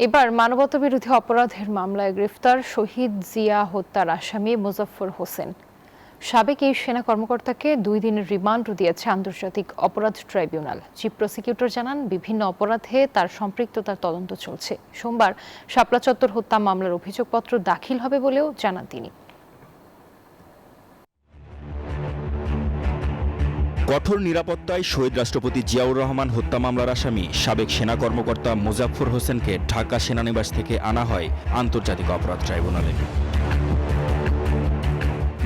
এবার মানবতাবিরোধী অপরাধের মামলায় গ্রেফতার শহীদ জিয়া হত্যার আসামি মোজাফফর হোসেন। সাবেক এই সেনা কর্মকর্তাকে 2 দিনের রিমান্ড দিয়েছে আন্তর্জাতিক অপরাধ ট্রাইব্যুনাল। চিফ প্রসিকিউটর জানান, বিভিন্ন অপরাধে তার সম্পৃক্ততার তদন্ত চলছে। সোমবার শাপলা চত্বর হত্যা মামলার অভিযোগপত্র দাখিল হবে বলেও জানান তিনি। কঠোর নিরাপত্তায় শহীদ রাষ্ট্রপতি জিয়াউর রহমান হত্যা মামলার আসামি সাবেক সেনা কর্মকর্তা মোজাফফর হোসেনকে ঢাকা সেনানিবাস থেকে আনা হয় আন্তর্জাতিক অপরাধ ট্রাইব্যুনালে।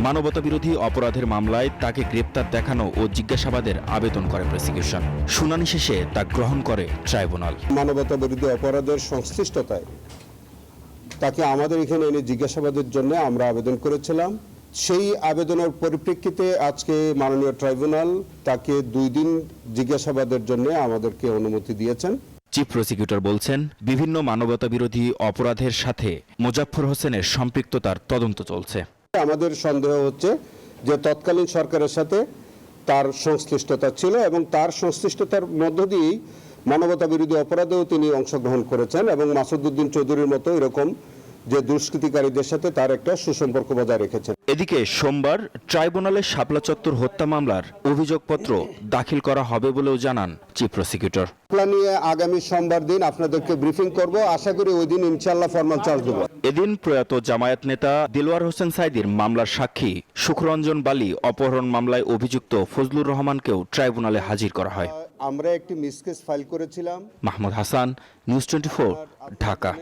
মানবতাবিরোধী অপরাধের মামলায় তাকে গ্রেপ্তার দেখানো ও জিজ্ঞাসাবাদের আবেদন করে প্রসিকিউশন। শুনানি শেষে তা গ্রহণ করে ট্রাইব্যুনাল। মানবতাবিরোধী অপরাধের সংশ্লিষ্টতায় তাকে আমাদের এখানে এনে জিজ্ঞাসাবাদের জন্য আমরা আবেদন করেছিলাম। সেই আবেদনের পরিপ্রেক্ষিতে আজকে মাননীয় ট্রাইব্যুনাল তাকে 2 দিন জিজ্ঞাসাবাদের জন্য আমাদেরকে অনুমতি দিয়েছেন। চিফ প্রসিকিউটর বলছেন, বিভিন্ন মানবতাবিরোধী অপরাধের সাথে মোজাফফর হোসেনের সম্পৃক্ততার তদন্ত চলছে। আমাদের সন্দেহ হচ্ছে যে তৎকালীন সরকারের সাথে তার সংশ্লিষ্টতা ছিল এবং তার সংশ্লিষ্টতার মধ্য দিয়েই মানবতাবিরোধী অপরাধেও তিনি অংশগ্রহণ করেছেন এবং মাসুদউদ্দিন চৌধুরীর মতো এরকম যে দুষ্কৃতিকারীদের সাথে তার একটা সুসম্পর্ক বজায় রেখেছেন। এদিকে সোমবার ট্রাইব্যুনালে শাপলা চত্বর হত্যা মামলার অভিযোগপত্র দাখিল করা হবে বলেও জানান চিফ প্রসিকিউটর। নিয়ে আগামী সোমবার দিন আপনাদেরকে ব্রিফিং করব, আশা করি ওই দিন ইনশাআল্লাহ ফরমাল চার্জ দেব। এদিন প্রয়াত জামায়াত নেতা দিলওয়ার হোসেন সাইদির মামলার সাক্ষী সুখরঞ্জন বালি অপহরণ মামলায় অভিযুক্ত ফজলুর রহমানকেও ট্রাইব্যুনালে হাজির করা হয়। আমরা একটি মিসকেস ফাইল করেছিলাম। মাহমুদ হাসান, নিউজ 24, ঢাকা।